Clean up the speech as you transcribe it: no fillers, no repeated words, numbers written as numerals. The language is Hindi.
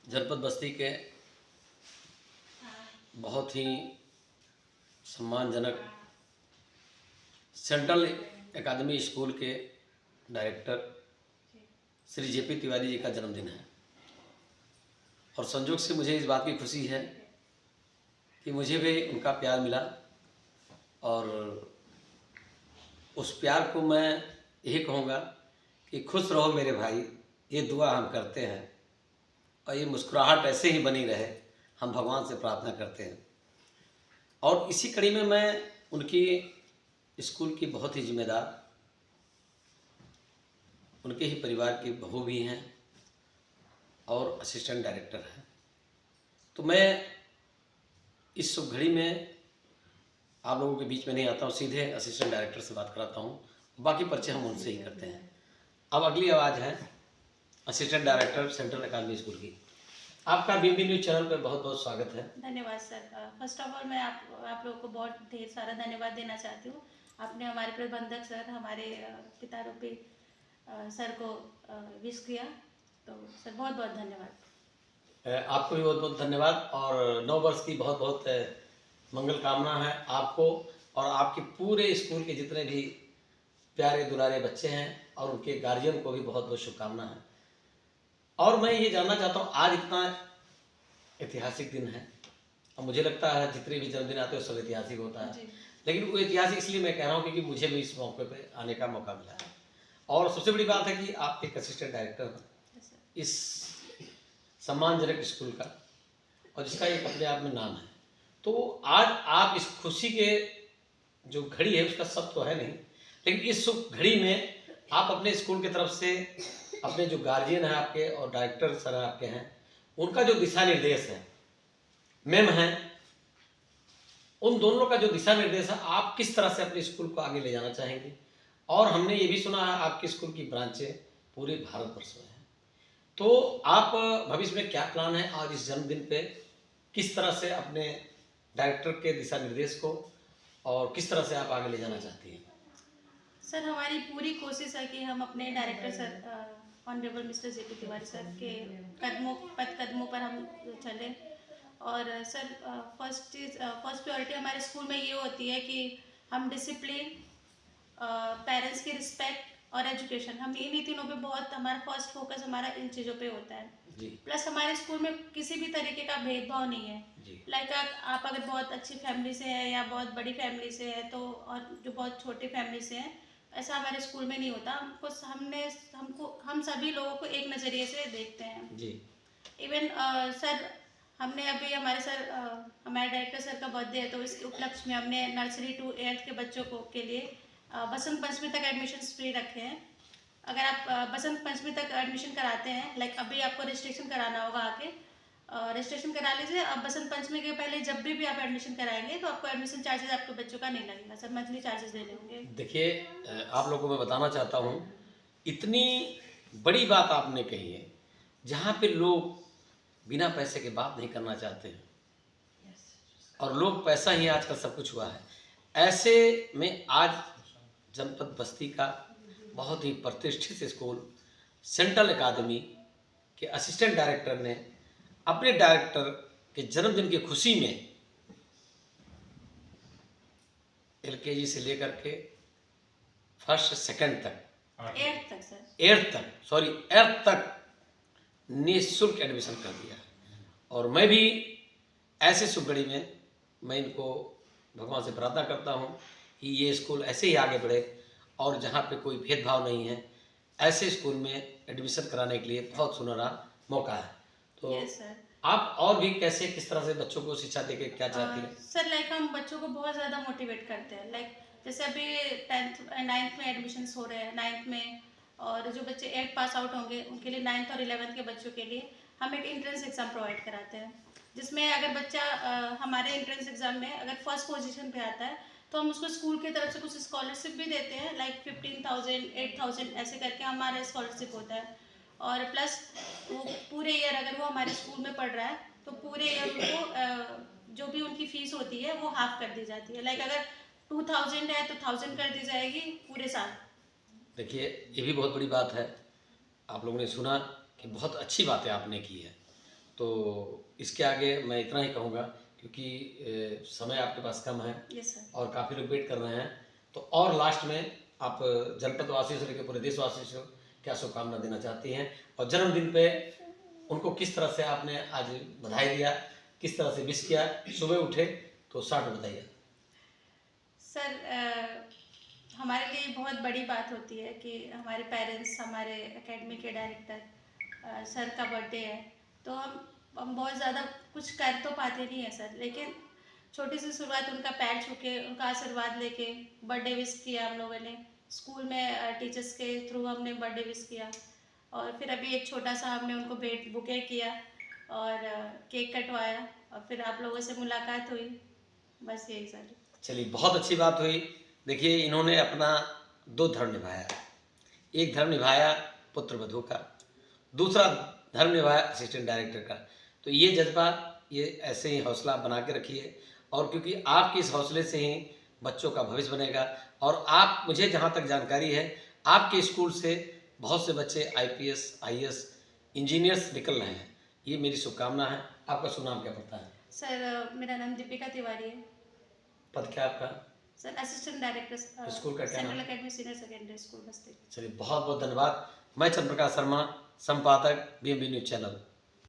जनपद बस्ती के बहुत ही सम्मानजनक सेंट्रल एकेडमी स्कूल के डायरेक्टर श्री जेपी तिवारी जी का जन्मदिन है और संयोग से मुझे इस बात की खुशी है कि मुझे भी उनका प्यार मिला और उस प्यार को मैं यही कहूँगा कि खुश रहो मेरे भाई, ये दुआ हम करते हैं और ये मुस्कुराहट ऐसे ही बनी रहे, हम भगवान से प्रार्थना करते हैं। और इसी कड़ी में मैं उनकी स्कूल की बहुत ही जिम्मेदार, उनके ही परिवार की बहू भी हैं और असिस्टेंट डायरेक्टर हैं। तो मैं इस शुभ घड़ी में आप लोगों के बीच में नहीं आता हूँ, सीधे असिस्टेंट डायरेक्टर से बात कराता हूँ, बाकी परिचय हम उनसे ही करते हैं। अब अगली आवाज़ है assistant director central academy school की। आपका बीबी न्यूज़ चैनल पर बहुत बहुत स्वागत है। धन्यवाद सर। फर्स्ट ऑफ ऑल मैं आप लोगों को बहुत ढेर सारा धन्यवाद देना चाहती हूँ। आपने हमारे प्रबंधक सर, हमारे पिता रूपी सर को विश किया, तो सर बहुत बहुत धन्यवाद। आपको भी बहुत बहुत धन्यवाद और 9 वर्ष की बहुत बहुत मंगल कामना है आपको और आपके पूरे स्कूल के जितने भी प्यारे दुलारे बच्चे हैं और उनके गार्जियन को भी बहुत बहुत शुभकामना है। और मैं ये जानना चाहता हूँ, आज इतना ऐतिहासिक दिन है और मुझे लगता है जितने भी जन्मदिन आते हैं सब ऐतिहासिक होता है, लेकिन वो ऐतिहासिक इसलिए मैं कह रहा हूँ क्योंकि मुझे भी इस मौके पे आने का मौका मिला है। और सबसे बड़ी बात है कि आप एक असिस्टेंट डायरेक्टर हैं इस सम्मानजनक स्कूल का और जिसका एक अपने आप में नाम है। तो आज आप इस खुशी के जो घड़ी है उसका सब तो है नहीं, लेकिन इस शुभ घड़ी में आप अपने स्कूल की तरफ से अपने जो गार्जियन हैं आपके और डायरेक्टर सर आपके हैं, उनका जो दिशा निर्देश है, मैम हैं, उन दोनों का जो दिशा निर्देश है, आप किस तरह से अपने स्कूल को आगे ले जाना चाहेंगे। और हमने ये भी सुना है आपके स्कूल की ब्रांचें पूरे भारतवर्ष में हैं, तो आप भविष्य में क्या प्लान है आज इस जन्मदिन पे किस तरह से अपने डायरेक्टर के दिशा निर्देश को और किस तरह से आप आगे ले जाना चाहती हैं। सर हमारी पूरी कोशिश है कि हम अपने director sir honourable mister JP Tiwari sir के कदमों पर हम चलें। और सर फर्स्ट प्रायोरिटी हमारे स्कूल में ये होती है कि हम डिसिप्लिन, पेरेंट्स की रिस्पेक्ट और एजुकेशन, हम इन्हीं तीनों पे बहुत, हमारा फर्स्ट फोकस हमारा इन चीज़ों पे होता है। प्लस हमारे स्कूल में किसी भी तरीके का भेदभाव नहीं है। लाइक आप अगर बहुत अच्छी फैमिली से है या बहुत बड़ी फैमिली से है तो, और जो बहुत छोटी फैमिली से है, ऐसा हमारे स्कूल में नहीं होता। हम सभी लोगों को एक नज़रिए से देखते हैं जी। इवन सर हमने अभी हमारे डायरेक्टर सर का बर्थडे है, तो इसके उपलक्ष्य में हमने नर्सरी टू 8th के बच्चों के लिए बसंत पंचमी तक एडमिशन फ्री रखे हैं। अगर आप बसंत पंचमी तक एडमिशन कराते हैं, लाइक अभी आपको रजिस्ट्रेशन कराना होगा, आके रजिस्ट्रेशन करा लीजिए। अब बसंत पंचमी के पहले जब भी आप एडमिशन कराएंगे तो आपको एडमिशन चार्जेस आपके बच्चों का नहीं लगेगा सर, मंथली चार्जेस देने होंगे। देखिए आप लोगों को मैं बताना चाहता हूँ, इतनी बड़ी बात आपने कही है जहाँ पे लोग बिना पैसे के बात नहीं करना चाहते हैं और लोग पैसा ही आजकल सब कुछ हुआ है। ऐसे में आज जनपद बस्ती का बहुत ही प्रतिष्ठित स्कूल सेंट्रल एकेडमी के असिस्टेंट डायरेक्टर ने अपने डायरेक्टर के जन्मदिन की खुशी में LKG से लेकर के फर्स्ट सेकंड तक, 8th तक निःशुल्क एडमिशन कर दिया। और मैं भी ऐसे शुभ घड़ी में मैं इनको भगवान से प्रार्थना करता हूँ कि ये स्कूल ऐसे ही आगे बढ़े और जहाँ पे कोई भेदभाव नहीं है, ऐसे स्कूल में एडमिशन कराने के लिए बहुत सुनहरा मौका है। तो आप और भी कैसे किस तरह से बच्चों को शिक्षा देके क्या चाहती हैं। सर लाइक हम बच्चों को बहुत ज़्यादा मोटिवेट करते हैं। लाइक जैसे अभी 10th 9th में एडमिशन्स हो रहे हैं, 9th में, और जो बच्चे 8th पास आउट होंगे उनके लिए 9th और 11th के बच्चों के लिए हम एक एंट्रेंस एग्ज़ाम प्रोवाइड कराते हैं, जिसमें अगर बच्चा हमारे एंट्रेंस एग्ज़ाम में अगर फर्स्ट पोजीशन पे आता है तो हम उसको स्कूल की तरफ से कुछ स्कॉलरशिप भी देते हैं, लाइक 15,000 8,000 ऐसे करके हमारा स्कॉलरशिप होता है। और प्लस वो पूरे ईयर अगर वो हमारे स्कूल में पढ़ रहा है तो पूरे ईयर उनको जो भी उनकी फ़ीस होती है वो हाफ कर दी जाती है। लाइक अगर 2,000 है तो 1,000 कर दी जाएगी पूरे साल। देखिए ये भी बहुत बड़ी बात है, आप लोगों ने सुना कि बहुत अच्छी बातें आपने की है तो इसके आगे मैं इतना ही कहूँगा, क्योंकि समय आपके पास कम है यस सर। और काफ़ी लोग वेट कर रहे हैं। तो और लास्ट में आप जनपद वासियों से लेकर पूरे देशवासियों को क्या शुभकामना देना चाहती हैं, और जन्मदिन पे उनको किस तरह से आपने आज बधाई दिया, किस तरह से विश किया, सुबह उठे तो शॉर्ट में बताइए। सर हमारे लिए बहुत बड़ी बात होती है कि हमारे पेरेंट्स, हमारे एकेडमी के डायरेक्टर सर का बर्थडे है, तो हम बहुत ज़्यादा कुछ कर तो पाते नहीं है सर, लेकिन छोटी सी शुरुआत उनका पैर छू के, उनका आशीर्वाद लेके बर्थडे विश किया हम लोगों ने। स्कूल में टीचर्स के थ्रू हमने बर्थडे विश किया, और फिर अभी एक छोटा सा हमने उनको बुके किया और केक कटवाया, और फिर आप लोगों से मुलाकात हुई। बस यही सर। चलिए, बहुत अच्छी बात हुई। देखिए, इन्होंने अपना 2 धर्म निभाया। एक धर्म निभाया पुत्र वधू का, दूसरा धर्म निभाया असिस्टेंट डायरेक्टर का। तो ये जज्बा, ये ऐसे ही हौसला बना के रखिए, और क्योंकि आपके इस हौसले से ही बच्चों का भविष्य बनेगा। और आप, मुझे जहाँ तक जानकारी है, आपके स्कूल से बहुत से बच्चे IPS, IAS, इंजीनियर्स निकल रहे हैं। ये मेरी शुभकामना है। आपका शुभ नाम क्या पड़ता है? सर मेरा नाम दीपिका तिवारी है। पद क्या आपका? सर असिस्टेंट डायरेक्टर, स्कूल का क्या नाम? Central academy senior secondary school बस्ती। चलिए, बहुत बहुत धन्यवाद। मैं चंद्रप्रकाश शर्मा, संपादक BMB न्यूज चैनल।